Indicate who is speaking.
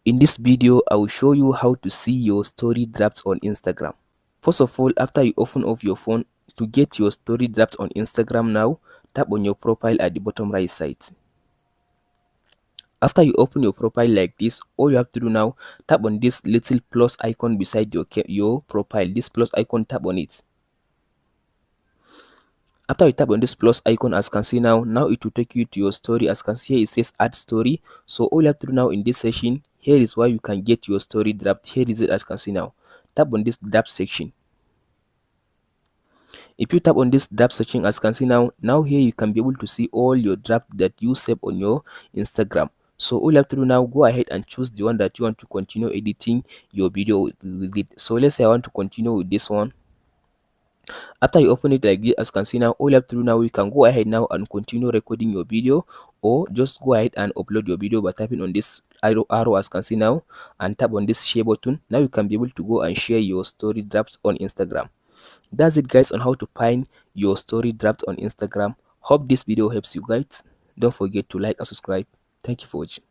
Speaker 1: In this video, I will show you how to see your story drafts on Instagram. First of all, after you open up your phone, to get your story draft on Instagram now, tap on your profile at the bottom right side. After you open your profile like this, all you have to do now, tap on this little plus icon beside your profile. This plus icon, tap on it. After you tap on this plus icon, as you can see now it will take you to your story. As you can see here, it says add story. So all you have to do now in this section, here is where you can get your story draft. Here is it, as you can see now. Tap on this draft section. If you tap on this draft section, as you can see now here you can be able to see all your draft that you save on your Instagram. So all you have to do now, go ahead and choose the one that you want to continue editing your video with it. So let's say I want to continue with this one. After you open it like this, as you can see now, all you have to do now, you can go ahead now and continue recording your video, or just go ahead and upload your video by tapping on this arrow as you can see now, and tap on this share button. Now you can be able to go and share your story drafts on Instagram. That's it guys on how to find your story draft on Instagram. Hope this video helps you guys. Don't forget to like and subscribe. Thank you for watching.